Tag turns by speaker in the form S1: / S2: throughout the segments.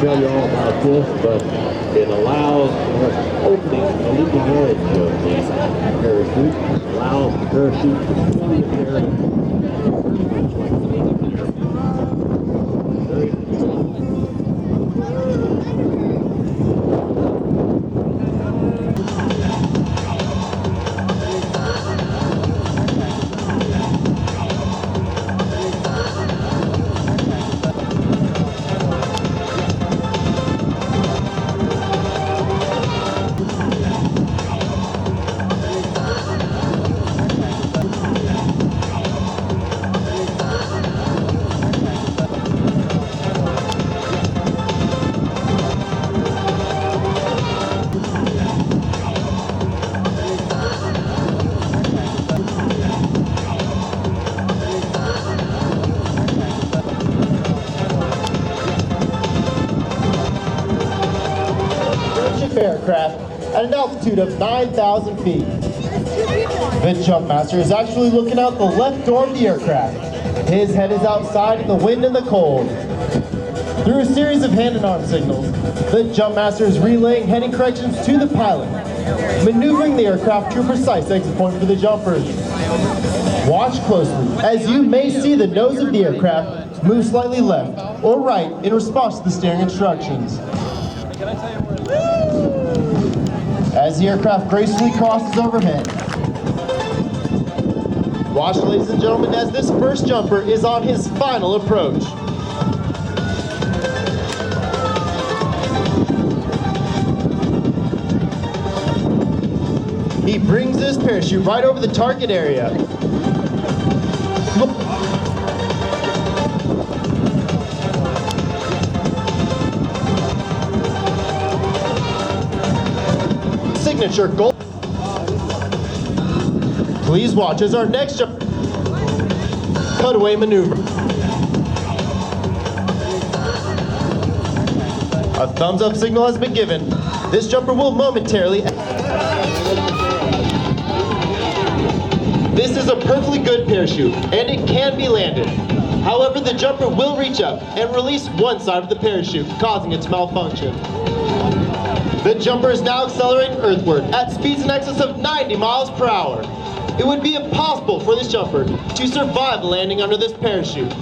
S1: tell you all about this, but it allows opening the leading edge of the parachute, allows the parachute to fully appear much like the leading edge. Very controlled.
S2: Aircraft at an altitude of 9,000 feet. The jumpmaster is actually looking out the left door of the aircraft. His head is outside in the wind and the cold. Through a series of hand and arm signals, the jumpmaster is relaying heading corrections to the pilot, maneuvering the aircraft to a precise exit point for the jumpers. Watch closely, as you may see the nose of the aircraft move slightly left or right in response to the steering instructions. As the aircraft gracefully crosses overhead. Watch, ladies and gentlemen, as this first jumper is on his final approach. He brings his parachute right over the target area. Signature goal. Please watch as our next jump cutaway maneuver. A thumbs up signal has been given. This jumper will momentarily. This is a perfectly good parachute and it can be landed. However, the jumper will reach up and release one side of the parachute, causing it to malfunction. The jumper is now accelerating earthward at speeds in excess of 90 miles per hour. It would be impossible for this jumper to survive landing under this parachute.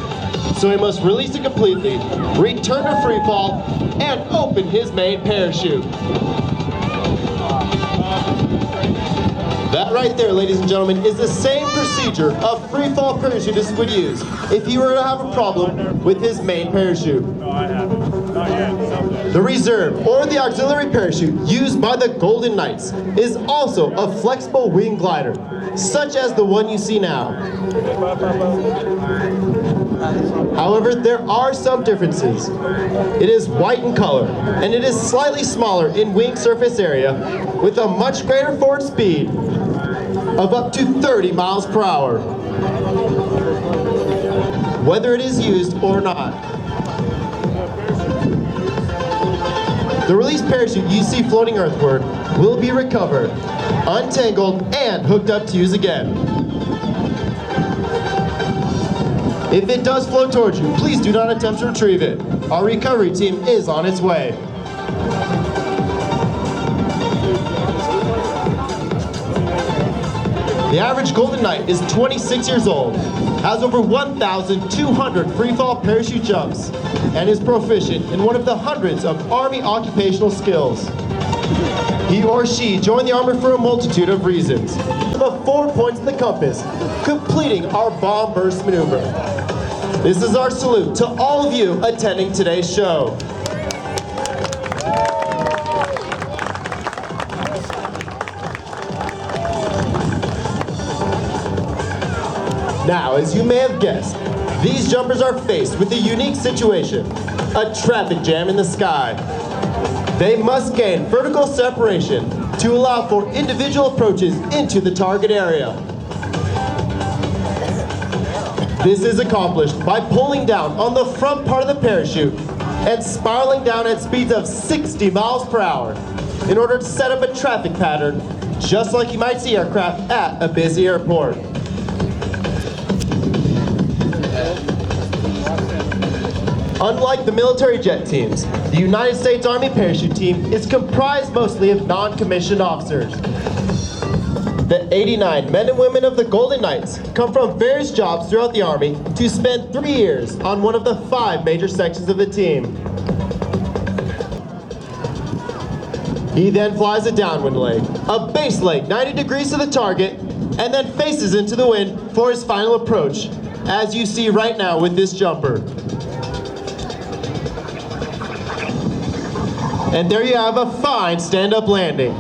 S2: So he must release it completely, return to free fall, and open his main parachute. That right there, ladies and gentlemen, is the same procedure a free fall parachutist would use if he were to have a problem with his main parachute.
S3: No, I haven't. Not yet.
S2: The reserve, or the auxiliary parachute used by the Golden Knights, is also a flexible wing glider, such as the one you see now. However, there are some differences. It is white in color, and it is slightly smaller in wing surface area, with a much greater forward speed of up to 30 miles per hour, whether it is used or not. The released parachute you see floating earthward will be recovered, untangled, and hooked up to use again. If it does float towards you, please do not attempt to retrieve it. Our recovery team is on its way. The average Golden Knight is 26 years old, has over 1,200 free-fall parachute jumps, and is proficient in one of the hundreds of Army occupational skills. He or she joined the Army for a multitude of reasons. The 4 points in the compass, completing our bomb burst maneuver. This is our salute to all of you attending today's show. Now, as you may have guessed, these jumpers are faced with a unique situation, a traffic jam in the sky. They must gain vertical separation to allow for individual approaches into the target area. This is accomplished by pulling down on the front part of the parachute and spiraling down at speeds of 60 miles per hour in order to set up a traffic pattern, just like you might see aircraft at a busy airport. Unlike the military jet teams, the United States Army parachute team is comprised mostly of non-commissioned officers. The 89 men and women of the Golden Knights come from various jobs throughout the Army to spend 3 years on one of the 5 major sections of the team. He then flies a downwind leg, a base leg 90 degrees to the target, and then faces into the wind for his final approach, as you see right now with this jumper. And there you have a fine stand-up landing.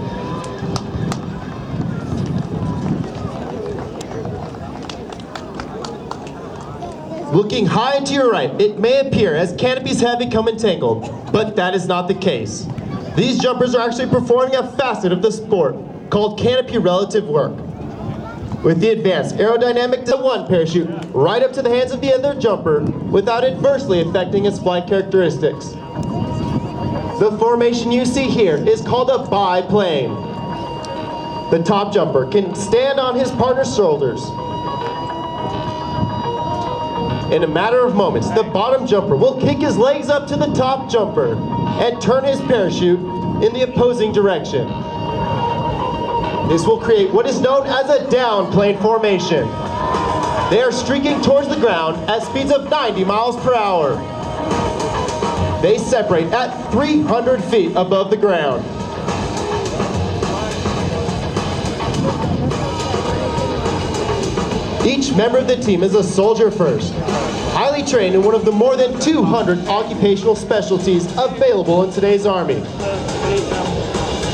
S2: Looking high and to your right, it may appear as canopies have become entangled, but that is not the case. These jumpers are actually performing a facet of the sport called canopy relative work. With the advanced aerodynamic to one parachute right up to the hands of the other jumper without adversely affecting its flight characteristics. The formation you see here is called a biplane. The top jumper can stand on his partner's shoulders. In a matter of moments, the bottom jumper will kick his legs up to the top jumper and turn his parachute in the opposing direction. This will create what is known as a down plane formation. They are streaking towards the ground at speeds of 90 miles per hour. They separate at 300 feet above the ground. Each member of the team is a soldier first, highly trained in one of the more than 200 occupational specialties available in today's Army.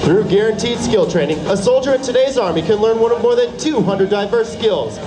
S2: Through guaranteed skill training, a soldier in today's Army can learn one of more than 200 diverse skills